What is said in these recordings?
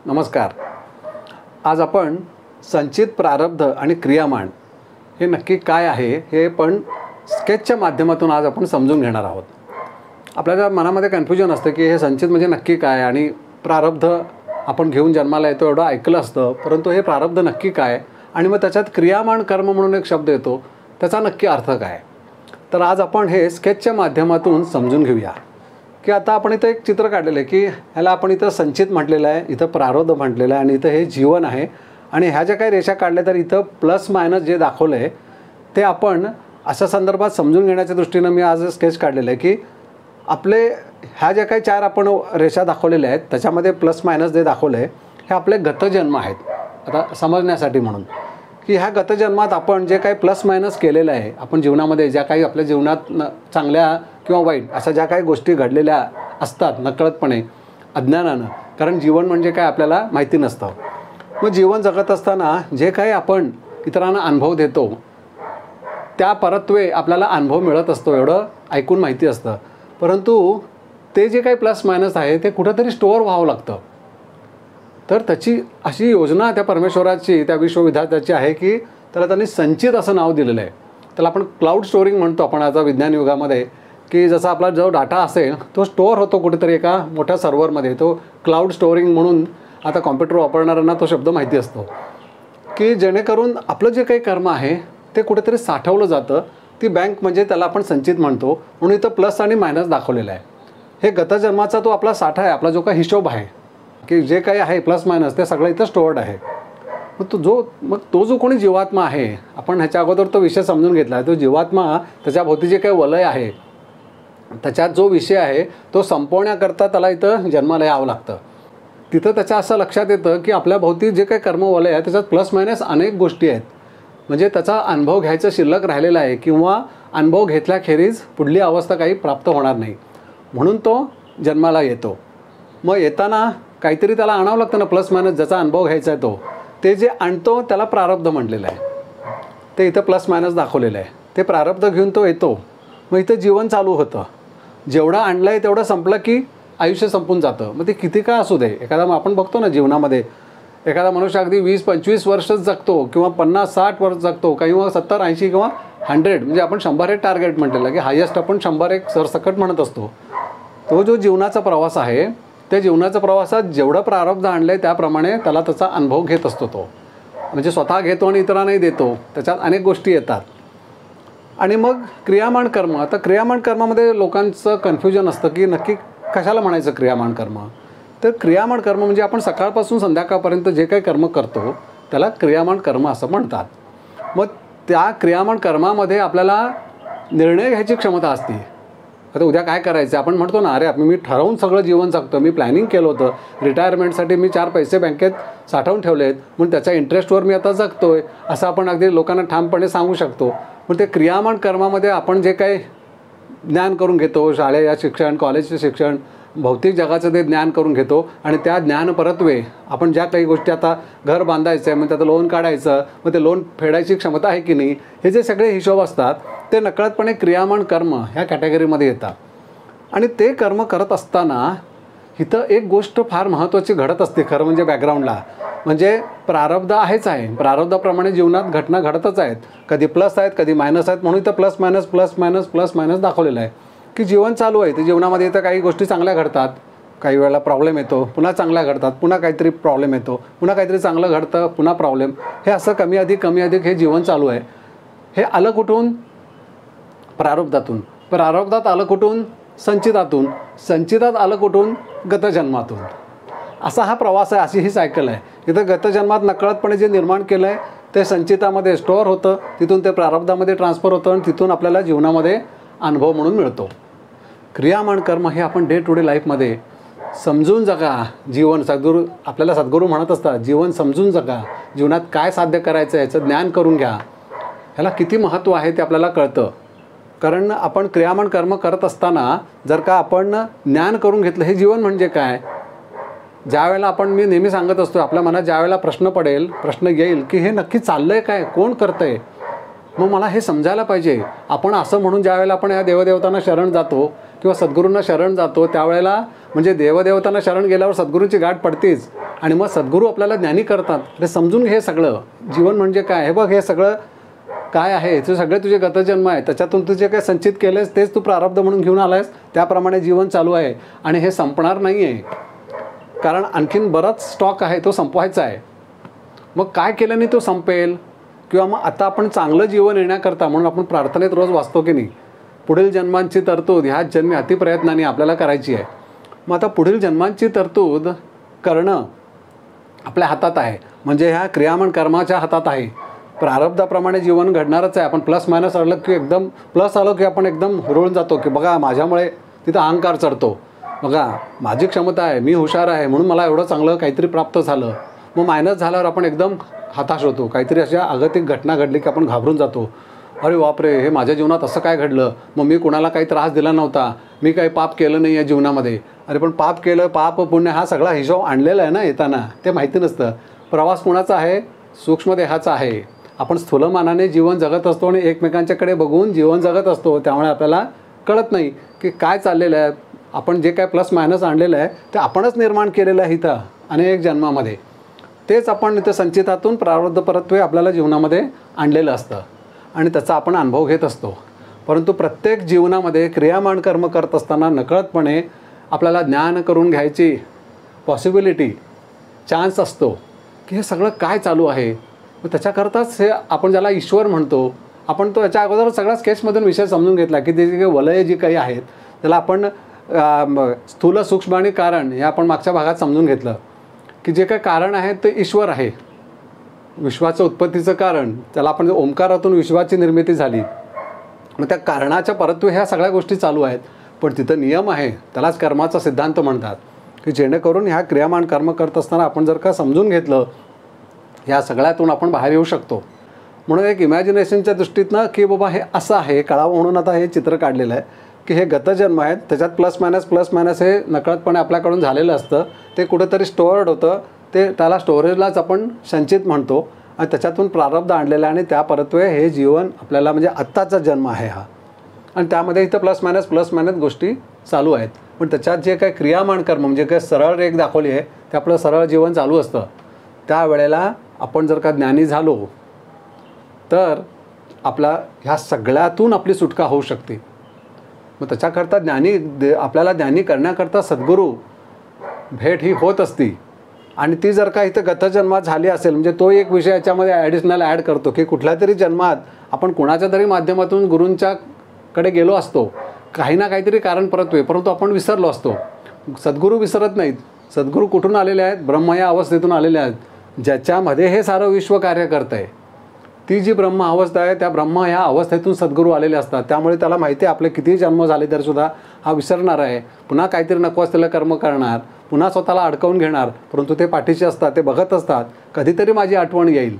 नमस्कार. आज आपण संचित प्रारब्ध आणि क्रियामान हे नक्की काय आहे हे पण स्केचच्या माध्यमातून आज आपण समजून घेणार आहोत. आपल्याला मनामध्ये कन्फ्युजन असतं की हे संचित म्हणजे नक्की काय आणि प्रारब्ध आपण घेऊन जन्माला येतो एवढं ऐकलं असतं, परंतु हे प्रारब्ध नक्की काय आणि मग त्याच्यात क्रियामान कर्म म्हणून एक शब्द येतो, त्याचा नक्की अर्थ काय. तर आज आपण हे स्केचच्या माध्यमातून समजून घेऊया की आता आपण इथं एक चित्र काढलेलं आहे की ह्याला आपण इथं संचित म्हटलेलं आहे, इथं प्रारब्ध म्हटलेलं आहे आणि इथं हे जीवन आहे. आणि ह्या ज्या काही रेषा काढल्या तर इथं प्लस मायनस जे दाखवलं आहे ते आपण अशा संदर्भात समजून घेण्याच्या दृष्टीनं मी आज स्केच काढलेलं आहे की आपले ह्या ज्या काही चार आपण रेषा दाखवलेल्या आहेत त्याच्यामध्ये प्लस मायनस जे दाखवलं आहे हे आपले गतजन्म आहेत. आता समजण्यासाठी म्हणून की ह्या गतजन्मात आपण जे काही प्लस मायनस केलेलं आहे, आपण जीवनामध्ये ज्या काही आपल्या जीवनात चांगल्या किंवा वाईट अशा ज्या काही गोष्टी घडलेल्या असतात नकळतपणे अज्ञानानं, कारण जीवन म्हणजे काय आपल्याला माहिती नसतं. मग जीवन जगत असताना जे काही आपण इतरांना अनुभव देतो त्या परत्वे आपल्याला अनुभव मिळत असतो एवढं ऐकून माहिती असतं, परंतु ते जे काही प्लस मायनस आहे ते कुठंतरी स्टोअर व्हावं लागतं. तर त्याची अशी योजना त्या परमेश्वराची त्या विश्वविधात्याची आहे की त्याला त्यांनी संचित असं नाव दिलेलं आहे. त्याला आपण क्लाउड स्टोरिंग म्हणतो आपण आता विज्ञान युगामध्ये, की जसा आपला जो डाटा असेल तो स्टोअर होतो कुठेतरी एका मोठ्या सर्व्हरमध्ये, तो क्लाउड स्टोरिंग म्हणून आता कॉम्प्युटर वापरणाऱ्यांना तो शब्द माहिती असतो, की जेणेकरून आपलं जे काही कर्म आहे ते कुठेतरी साठवलं जातं. ती बँक म्हणजे त्याला आपण संचित म्हणतो, म्हणून इथं प्लस आणि मायनस दाखवलेलं आहे. हे गतजन्माचा तो आपला साठा आहे, आपला जो काही हिशोब आहे की जे काही आहे प्लस मायनस ते सगळं इथं स्टोअर्ड आहे. मग तो जो कोणी जीवात्मा आहे, आपण ह्याच्या अगोदर तो विषय समजून घेतला आहे, तो जीवात्मा त्याच्याभोवती जे काही वलय आहे त्याच्यात जो विषय आहे तो संपवण्याकरता त्याला इथं जन्माला यावं लागतं. तिथं त्याच्या असं लक्षात येतं की आपल्या भोवती जे काही कर्मवलय आहे त्याच्यात प्लस मायनस अनेक गोष्टी आहेत, म्हणजे त्याचा अनुभव घ्यायचं शिल्लक राहिलेला आहे किंवा अनुभव घेतल्याखेरीज पुढली अवस्था काही प्राप्त होणार नाही, म्हणून तो जन्माला येतो. मग येताना काहीतरी त्याला आणावं लागतं ना, प्लस मायनस ज्याचा अनुभव घ्यायचा आहे तो, ते जे आणतो त्याला प्रारब्ध म्हटलेलं आहे. ते इथं प्लस मायनस दाखवलेलं आहे. ते प्रारब्ध घेऊन तो येतो, मग इथं जीवन चालू होतं. जेवढं आणलं आहे तेवढं संपलं की आयुष्य संपून जातं. मग ते किती का असू दे, एखादा आपण बघतो ना जीवनामध्ये एखादा मनुष्य अगदी 20-25 वर्षच जगतो किंवा 50-60 वर्ष जगतो, किंवा 70-80 किंवा 100, म्हणजे आपण 100 एक टार्गेट म्हटलेलं की हायेस्ट आपण 100 एक सरसकट म्हणत असतो. तो जो जीवनाचा प्रवास आहे त्या जीवनाच्या प्रवासात जेवढं प्रारब्ध आणलं आहे त्याप्रमाणे त्याला त्याचा अनुभव घेत असतो. तो म्हणजे स्वतः घेतो आणि इतरांनाही देतो, त्याच्यात अनेक गोष्टी येतात. आणि मग क्रियामान कर्म. आता क्रियामान कर्मामध्ये लोकांचं कन्फ्युजन असतं की नक्की कशाला म्हणायचं क्रियामान कर्म. तर क्रियामान कर्म म्हणजे आपण सकाळपासून संध्याकाळपर्यंत जे काही कर्म करतो त्याला क्रियामान कर्म असं म्हणतात. मग त्या क्रियामान कर्मामध्ये आपल्याला निर्णय घ्यायची क्षमता असते. आता उद्या काय करायचं आपण म्हणतो ना, अरे मी ठरवून सगळं जीवन जगतो, मी प्लॅनिंग केलं होतं, रिटायरमेंटसाठी मी 4 पैसे बँकेत साठवून ठेवले आहेत, म्हणून त्याच्या इंटरेस्टवर मी आता जगतो आहे, असं आपण अगदी लोकांना ठामपणे सांगू शकतो. पण ते क्रियामान कर्मामध्ये आपण जे काही ज्ञान करून घेतो, शाळेय शिक्षण, कॉलेजचे शिक्षण, भौतिक जगाचं ते ज्ञान करून घेतो आणि त्या ज्ञान परत्वे आपण ज्या काही गोष्टी आता घर बांधायचं आहे, मग त्याचं लोन काढायचं, मग ते लोन फेडायची क्षमता आहे की नाही, हे जे सगळे हिशोब असतात ते नकळतपणे क्रियामान कर्म ह्या कॅटेगरीमध्ये येतात. आणि ते कर्म करत असताना इथं एक गोष्ट फार महत्त्वाची घडत असते खरं म्हणजे बॅकग्राऊंडला, म्हणजे प्रारब्ध आहेच आहे. प्रारब्धाप्रमाणे जीवनात घटना घडतच आहेत, कधी प्लस आहेत कधी मायनस आहेत, म्हणून इथं plus minus plus minus plus minus दाखवलेलं आहे की जीवन चालू आहे. ते जीवनामध्ये इथं काही गोष्टी चांगल्या घडतात, काही वेळेला प्रॉब्लेम येतो, पुन्हा चांगल्या घडतात, पुन्हा काहीतरी प्रॉब्लेम येतो, पुन्हा काहीतरी चांगलं घडतं, पुन्हा प्रॉब्लेम, हे असं कमी अधिक हे जीवन चालू आहे. हे आलं कुठून? प्रारब्धातून. प्रारब्धात आलं कुठून? संचितातून. संचितात आलं कुठून? गतजन्मातून. असा हा प्रवास आहे, अशी ही सायकल आहे. इथं गतजन्मात नकळतपणे जे निर्माण केलं आहे ते संचितामध्ये स्टोअर होतं, तिथून ते प्रारब्धामध्ये ट्रान्सफर होतं आणि तिथून आपल्याला जीवनामध्ये अनुभव म्हणून मिळतो. क्रियामान कर्म हे आपण डे टू डे लाईफमध्ये समजून जगा. जीवन आपल्याला सद्गुरू म्हणत असतात, जीवन समजून जगा, जीवनात काय साध्य करायचं याचं ज्ञान करून घ्या. ह्याला किती महत्त्व आहे ते आपल्याला कळतं, कारण आपण क्रियामान कर्म करत असताना जर का आपण ज्ञान करून घेतलं हे जीवन म्हणजे काय. ज्या वेळेला मी नेहमी सांगत असतो, आपल्या मनात ज्या वेळेला प्रश्न येईल की हे नक्की चाललं आहे काय, कोण करतं आहे, मग मला हे समजायला पाहिजे. आपण असं म्हणून ज्या वेळेला आपण या देवदेवतांना शरण जातो किंवा सद्गुरूंना शरण जातो त्यावेळेला म्हणजे देवदेवतांना शरण गेल्यावर सद्गुरूंची गाठ पडतेच, आणि मग सद्गुरू आपल्याला ज्ञानी करतात. अरे समजून घे सगळं, जीवन म्हणजे काय हे बघ, हे सगळं काय आहे, ते सगळे तुझे गतजन्म आहे, त्याच्यातून तुझे काय संचित केलेस तेच तू प्रारब्ध म्हणून घेऊन आलायस, त्याप्रमाणे जीवन चालू आहे आणि हे संपणार नाही आहे, कारण आणखीन बराच स्टॉक आहे, तो संपवायचा आहे. मग काय केल्याने तो संपेल? किंवा मग आता आपण चांगलं जीवन येण्याकरता म्हणून आपण प्रार्थनेत रोज वाचतो की नाही, पुढील जन्मांची तरतूद ह्याच जन्मी अतिप्रयत्नाने आपल्याला करायची आहे. मग आता पुढील जन्मांची तरतूद करणं आपल्या हातात आहे, म्हणजे ह्या क्रियामन कर्माच्या हातात आहे. प्रारब्धाप्रमाणे जीवन घडणारच आहे. आपण प्लस मायनस आलं की एकदम प्लस आलो की आपण एकदम हुरळून जातो की बघा माझ्यामुळे तिथं अहंकार चढतो, बघा माझी क्षमता आहे, मी हुशार आहे म्हणून मला एवढं चांगलं काहीतरी प्राप्त झालं. मग मायनस झाल्यावर आपण एकदम हताश होतो, काहीतरी अशा आगतिक घटना घडली की आपण घाबरून जातो, अरे बापरे हे माझ्या जीवनात असं काय घडलं, मग मी कुणाला काही त्रास दिला नव्हता, मी काही पाप केलं नाही या जीवनामध्ये. अरे पण पाप केलं, पाप पुण्य हा सगळा हिशोब आणलेला आहे ना येताना, ते माहिती नसतं. प्रवास कुणाचा आहे? सूक्ष्म देहाचा आहे. आपण स्थूलमानाने जीवन जगत असतो आणि एकमेकांच्याकडे बघून जीवन जगत असतो, त्यामुळे आपल्याला कळत नाही की काय चाललेलं आहे. आपण जे काय प्लस मायनस आणलेलं आहे ते आपणच निर्माण केलेलं आहे इथं अनेक जन्मामध्ये. तेच आपण इथं संचितातून प्रारब्ध परत्वे आपल्याला जीवनामध्ये आणलेलं असतं आणि त्याचा आपण अनुभव घेत असतो. परंतु प्रत्येक जीवनामध्ये क्रियामान कर्म करत असताना नकळतपणे आपल्याला ज्ञान करून घ्यायची पॉसिबिलिटी, चान्स असतो की हे सगळं काय चालू आहे. मग त्याच्याकरताच हे आपण ज्याला ईश्वर म्हणतो, आपण तो याच्या अगोदर सगळा स्केचमधून विषय समजून घेतला की ते जे वलय जी काही आहेत त्याला आपण स्थूल, सूक्ष्म आणि कारण हे आपण मागच्या भागात समजून घेतलं की जे काही कारण आहे ते ईश्वर आहे, विश्वाचं उत्पत्तीचं कारण, त्याला आपण ओंकारातून विश्वाची निर्मिती झाली. मग त्या कारणाच्या परत्वे ह्या सगळ्या गोष्टी चालू आहेत. पण तिथं नियम आहे, त्यालाच कर्माचा सिद्धांत म्हणतात, की जेणेकरून ह्या क्रियामान कर्म करत असताना आपण जर का समजून घेतलं ह्या सगळ्यातून आपण बाहेर येऊ शकतो. म्हणून एक इमॅजिनेशनच्या दृष्टीतनं की बाबा हे असं आहे, कळावं म्हणून आता हे चित्र काढलेलं आहे की हे गतजन्म आहेत, त्याच्यात प्लस मायनस हे नकळतपणे आपल्याकडून झालेलं असतं, ते कुठेतरी स्टोअर्ड होतं, ते त्याला स्टोरेजलाच आपण संचित म्हणतो आणि त्याच्यातून प्रारब्ध आणलेलं आहे आणि त्या परत्वे हे जीवन आपल्याला म्हणजे आत्ताचा जन्म आहे हा. आणि त्यामध्ये इथं प्लस मायनस गोष्टी चालू आहेत. पण त्याच्यात जे काही क्रियामान कर्म म्हणजे काही सरळ रेख दाखवली आहे ते आपलं सरळ जीवन चालू असतं. त्यावेळेला आपण जर का ज्ञानी झालो तर ह्या सगळ्यातून आपली सुटका होऊ शकते. मग त्याच्याकरता आपल्याला ज्ञानी करण्याकरता सद्गुरू भेट ही होत असती. आणि ती जर का इथं गतजन्मात झाली असेल म्हणजे तो एक विषय याच्यामध्ये ॲडिशनल ॲड करतो की कुठल्या तरी जन्मात आपण कुणाच्या तरी माध्यमातून गुरूंच्याकडे गेलो असतो, काही ना काहीतरी कारण परत्वे, परंतु आपण विसरलो असतो. सद्गुरू विसरत नाहीत. सद्गुरू कुठून आलेले आहेत? ब्रह्म या अवस्थेतून आलेले आहेत, ज्याच्यामध्ये हे सारं विश्व कार्य करत आहे. ती जी ब्रह्म अवस्था आहे त्या ब्रह्म ह्या अवस्थेतून सद्गुरू आलेले असतात. त्यामुळे त्याला माहिती आहे आपले किती जन्म झाले तरीसुद्धा हा विसरणार आहे, पुन्हा काहीतरी नको असलेलं कर्म करणार, पुन्हा स्वतःला अडकवून घेणार. परंतु ते पाठीशी असतात, ते बघत असतात कधीतरी माझी आठवण येईल.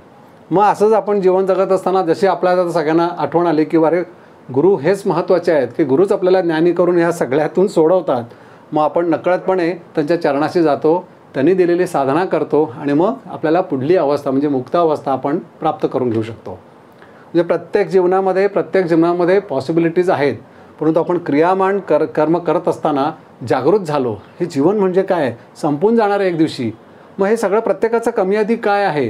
मग असंच आपण जीवन जगत असताना जशी आपल्याला सगळ्यांना आठवण आली की अरे गुरु हेच महत्त्वाचे आहेत, की गुरुच आपल्याला ज्ञानी करून ह्या सगळ्यातून सोडवतात. मग आपण नकळतपणे त्यांच्या चरणाशी जातो, त्यांनी दिलेली साधना करतो आणि मग आपल्याला पुढली अवस्था म्हणजे मुक्त अवस्था आपण प्राप्त करून घेऊ शकतो. म्हणजे प्रत्येक जीवनामध्ये पॉसिबिलिटीज आहेत. परंतु आपण क्रियामान कर्म करत असताना जागृत झालो, हे जीवन म्हणजे काय संपून जाणार आहे एक दिवशी. मग हे सगळं प्रत्येकाचं कमी अधिक काय आहे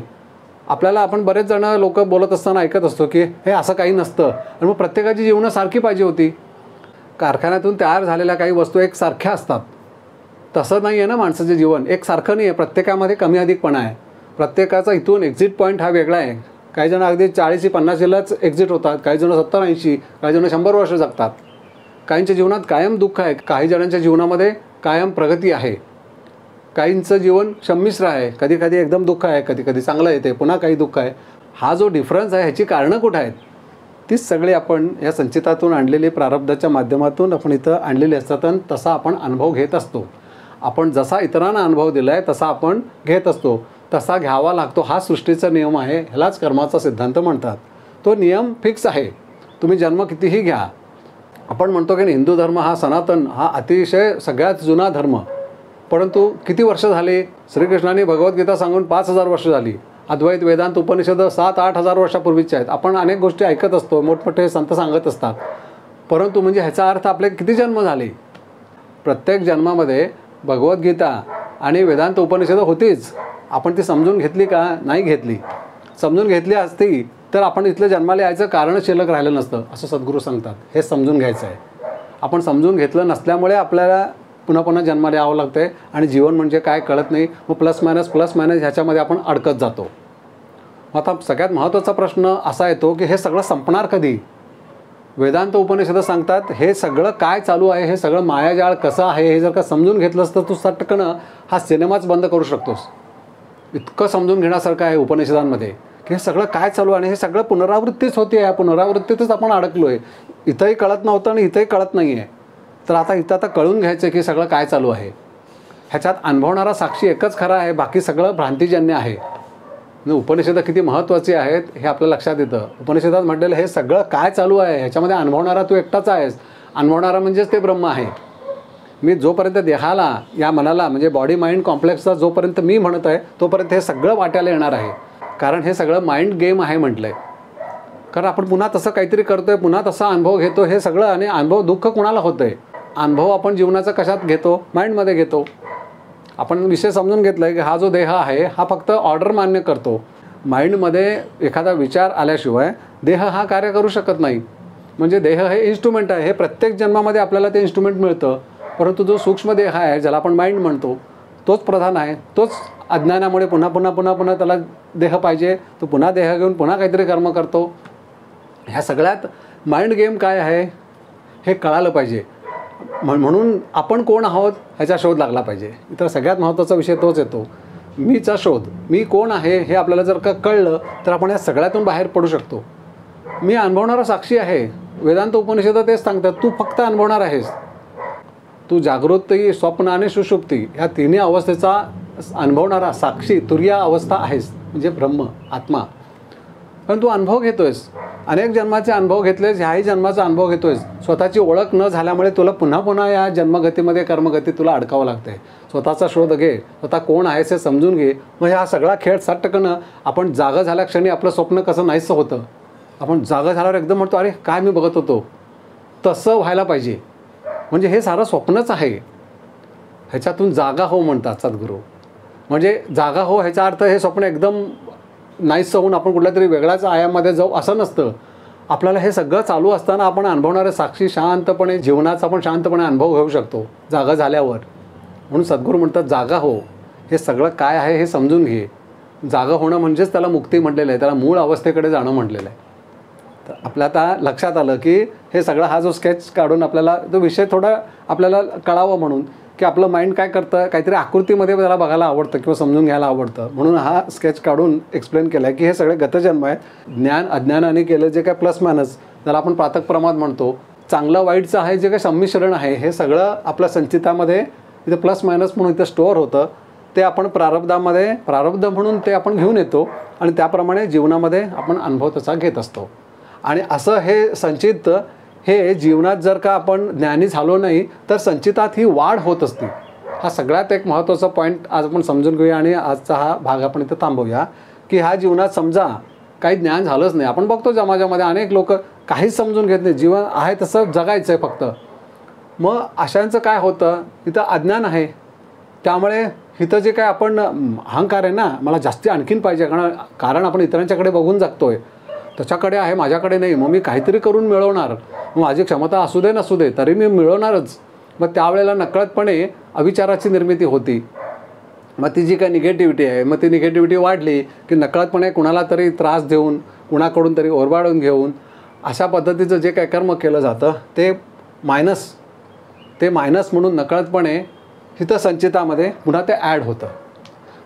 आपल्याला, आपण बरेच जण लोक बोलत असताना ऐकत असतो की हे असं काही नसतं आणि मग प्रत्येकाची जीवनं सारखी पाहिजे होती. कारखान्यातून तयार झालेल्या काही वस्तू एकसारख्या असतात, तसं नाही आहे ना माणसाचं जीवन, एकसारखं नाही आहे. प्रत्येकामध्ये कमी अधिकपणा आहे. प्रत्येकाचा इथून एक्झिट पॉईंट हा वेगळा आहे. काही जण अगदी 40-50लाच एक्झिट होतात, काही जण 70-80, काही जण 100 वर्ष जगतात. काहींच्या जीवनात कायम दुःख आहे, काही जणांच्या जीवनामध्ये कायम प्रगती आहे. काहींचं जीवन संमिश्र आहे, कधी कधी एकदम दुःख आहे, कधी कधी चांगलं येते, पुन्हा काही दुःख आहे. हा जो डिफरन्स आहे ह्याची कारणं कुठं आहेत? तीच सगळी आपण या संचितातून आणलेली प्रारब्धाच्या माध्यमातून आपण इथं आणलेली असतात आणि तसा आपण अनुभव घेत असतो. आपण जसा इतरांना अनुभव दिला आहे तसा आपण घेत असतो, तसा घ्यावा लागतो. हा सृष्टीचा नियम आहे, ह्यालाच कर्माचा सिद्धांत म्हणतात. तो नियम फिक्स आहे. तुम्ही जन्म कितीही घ्या. आपण म्हणतो की हिंदू धर्म हा सनातन, हा अतिशय सगळ्यात जुना धर्म. परंतु किती वर्ष झाली? श्रीकृष्णाने भगवद्गीता सांगून 5000 वर्ष झाली. अद्वैत वेदांत उपनिषद 7-8 हजार वर्षापूर्वीच्या आहेत. आपण अनेक गोष्टी ऐकत असतो, मोठमोठे संत सांगत असतात. परंतु म्हणजे ह्याचा अर्थ आपले किती जन्म झाले? प्रत्येक जन्मामध्ये भगवद्गीता आणि वेदांत उपनिषदं होतीच, आपण ती समजून घेतली का? नाही घेतली. समजून घेतली असती तर आपण इथलं जन्माला यायचं कारणच शिल्लक राहिलं नसतं, असं सद्गुरू सांगतात. हे समजून घ्यायचं आहे. आपण समजून घेतलं नसल्यामुळे आपल्याला पुन्हा पुन्हा जन्माला यावं लागतं आहे आणि जीवन म्हणजे काय कळत नाही. मग प्लस मायनस ह्याच्यामध्ये आपण अडकत जातो. आता सगळ्यात महत्त्वाचा प्रश्न असा येतो की हे सगळं संपणार कधी? वेदांत उपनिषदं सांगतात हे सगळं काय चालू आहे, हे सगळं मायाजाळ कसं आहे हे जर का समजून घेतलंस तर तू सटकन हा सिनेमाच बंद करू शकतोस. इतकं समजून घेण्यासारखं आहे उपनिषदांमध्ये की हे सगळं काय चालू आहे आणि हे सगळं पुनरावृत्तीच होती. या पुनरावृत्तीतच आपण अडकलो आहे. इथंही कळत नव्हतं आणि इथंही कळत नाही आहे. तर आता कळून घ्यायचं की सगळं काय चालू आहे. ह्याच्यात अनुभवणारा साक्षी एकच खरा आहे, बाकी सगळं भ्रांतिजन्य आहे. उपनिषदं किती महत्त्वाची आहेत हे आपल्या लक्षात येतं. उपनिषदात म्हटलेलं हे सगळं काय चालू आहे ह्याच्यामध्ये अनुभवणारा तू एकटाच आहेस. अनुभवणारा म्हणजेच ते ब्रह्म आहे. मी जोपर्यंत देहाला, या मनाला म्हणजे बॉडी माइंड कॉम्प्लेक्सचा जोपर्यंत मी म्हणत आहे तोपर्यंत हे सगळं वाट्याला येणार आहे. कारण हे सगळं माइंड गेम आहे म्हटलं आहे. कारण आपण पुन्हा तसं काहीतरी करतो आहे, पुन्हा तसा अनुभव घेतो. हे सगळं आणि अनुभव दुःख कुणाला होतं आहे? अनुभव आपण जीवनाचा कशात घेतो? माइंडमध्ये घेतो. आपण विषय समजून घेतला आहे की हा जो देह आहे हा फक्त ऑर्डर मान्य करतो. माइंडमध्ये एखादा विचार आल्याशिवाय देह हा कार्य करू शकत नाही. म्हणजे देह हे इन्स्ट्रुमेंट आहे. हे प्रत्येक जन्मामध्ये आपल्याला ते इन्स्ट्रुमेंट मिळतं. परंतु जो सूक्ष्म देह आहे ज्याला आपण माइंड म्हणतो तोच प्रधान आहे. तोच अज्ञानामुळे पुन्हा त्याला देह पाहिजे. तो पुन्हा देह घेऊन पुन्हा काहीतरी कर्म करतो. ह्या सगळ्यात माइंड गेम काय आहे हे कळालं पाहिजे. म्हणून आपण कोण आहोत ह्याचा शोध लागला पाहिजे. इतर सगळ्यात महत्त्वाचा विषय तोच येतो, मीचा शोध. मी कोण आहे हे आपल्याला जर का कळलं तर आपण या सगळ्यातून बाहेर पडू शकतो. मी अनुभवणारा साक्षी आहे. वेदांत उपनिषद तेच सांगतात, तू फक्त अनुभवणार आहेस. तू जागृती, स्वप्न आणि सुषुप्ती ह्या तिन्ही अवस्थेचा अनुभवणारा साक्षी तुर्या अवस्था आहेस, म्हणजे ब्रह्म आत्मा. पण तू अनुभव घेतोयस, अनेक जन्माचे अनुभव घेतलेस, ह्याही जन्माचा अनुभव घेतोयस. स्वतःची ओळख न झाल्यामुळे तुला पुन्हा या जन्मगतीमध्ये कर्मगती तुला अडकावं लागतं आहे. स्वतःचा शोध घे, स्वतः कोण आहेस हे समजून घे. मग हा सगळा खेळ सटकन आपण जागा झाल्या क्षणी आपलं स्वप्न कसं नाहीसं होतं. आपण जागा झाल्यावर एकदम म्हणतो अरे काय मी बघत होतो, तसं व्हायला पाहिजे. म्हणजे हे सारं स्वप्नच आहे. ह्याच्यातून जागा हो म्हणतात सद्गुरू. म्हणजे जागा हो ह्याचा अर्थ हे स्वप्न एकदम नाहीसं होऊन आपण कुठल्या तरी वेगळ्याच आयामध्ये जाऊ असं नसतं. आपल्याला हे सगळं चालू असताना आपण अनुभवणारे साक्षी शांतपणे जीवनाचा आपण शांतपणे अनुभव घेऊ शकतो जागा झाल्यावर. म्हणून सद्गुरू म्हणतात जागा हो, हे सगळं काय आहे हे समजून घे. जागा होणं म्हणजेच त्याला मुक्ती म्हटलेलं आहे, त्याला मूळ अवस्थेकडे जाणं म्हटलेलं आहे. तर आपल्या आता लक्षात आलं की हे सगळं हा जो स्केच काढून आपल्याला तो विषय थोडा आपल्याला कळावं म्हणून की आपलं माइंड काय करतं, काहीतरी आकृतीमध्ये त्याला बघायला आवडतं किंवा समजून घ्यायला आवडतं. म्हणून हा स्केच काढून एक्सप्लेन केला आहे की हे सगळे गतजन्म आहेत. ज्ञान अज्ञानाने केलं जे काय प्लस मायनस त्याला आपण प्रातक प्रमाद म्हणतो, चांगलं वाईटचं आहे जे काय संमिश्रण आहे, हे सगळं आपल्या संचितामध्ये इथे प्लस मायनस म्हणून इथं स्टोअर होतं. ते आपण प्रारब्धामध्ये प्रारब्ध म्हणून ते आपण घेऊन येतो आणि त्याप्रमाणे जीवनामध्ये आपण अनुभव तसा घेत असतो. आणि असं हे संचित हे जीवनात जर का आपण ज्ञानी झालो नाही तर संचितात ही वाढ होत असते. हा सगळ्यात एक महत्त्वाचा पॉईंट आज आपण समजून घेऊया आणि आजचा हा भाग आपण इथं थांबवूया. की ह्या जीवनात समजा काही ज्ञान झालंच नाही. आपण बघतो समाजामध्ये अनेक लोक काहीच समजून घेत नाही, जीवन आहे तसं जगायचं आहे फक्त. मग अशांचं काय होतं, इथं अज्ञान आहे. त्यामुळे इथं जे काय आपण अहंकार आहे ना, मला जास्ती आणखीन पाहिजे, कारण आपण इतरांच्याकडे बघून जगतोय. त्याच्याकडे आहे माझ्याकडे नाही, मग मी काहीतरी करून मिळवणार. मग माझी क्षमता असू दे नसू दे तरी मी मिळवणारच. मग त्यावेळेला नकळतपणे अविचाराची निर्मिती होती. मग ती जी काय निगेटिव्हिटी आहे, मग ती निगेटिव्हिटी वाढली की नकळतपणे कुणाला तरी त्रास देऊन, कुणाकडून तरी ओरबाडून घेऊन अशा पद्धतीचं जे काय कर्म केलं जातं ते मायनस म्हणून नकळतपणे हितं संचितामध्ये पुन्हा ते ॲड होतं.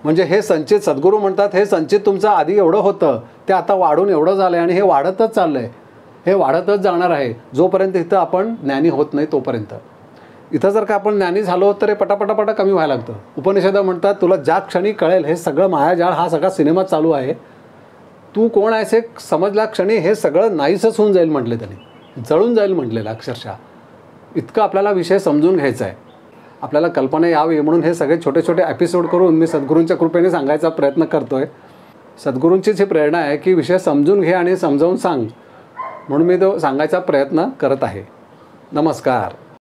म्हणजे हे संचित सद्गुरू म्हणतात हे संचित तुमचं आधी एवढं होतं ते आता वाढून एवढं झालं आहे आणि हे वाढतच चाललं आहे. हे वाढतच जाणार आहे जोपर्यंत इथं आपण ज्ञानी होत नाही तोपर्यंत. इथं जर का आपण ज्ञानी झालो तर हे पटापटा कमी व्हायला लागतं. उपनिषदं म्हणतात तुला ज्या क्षणी कळेल हे सगळं मायाजाळ हा सगळा सिनेमा चालू आहे, तू कोण आहेस हे समजल्या क्षणी हे सगळं नाहीसंच होऊन जाईल म्हटले त्यांनी, जळून जाईल म्हटलेलं अक्षरशः. इतकं आपल्याला विषय समजून घ्यायचा आहे. आपल्याला कल्पना यावी म्हणून हे सगळे छोटे छोटे एपिसोड करून मी सद्गुरूंच्या कृपेने सांगायचा प्रयत्न करतो आहे. सद्गुरूंचीच ही प्रेरणा आहे की विषय समजून घे आणि समजावून सांग, म्हणून मी तो सांगायचा प्रयत्न करत आहे. नमस्कार.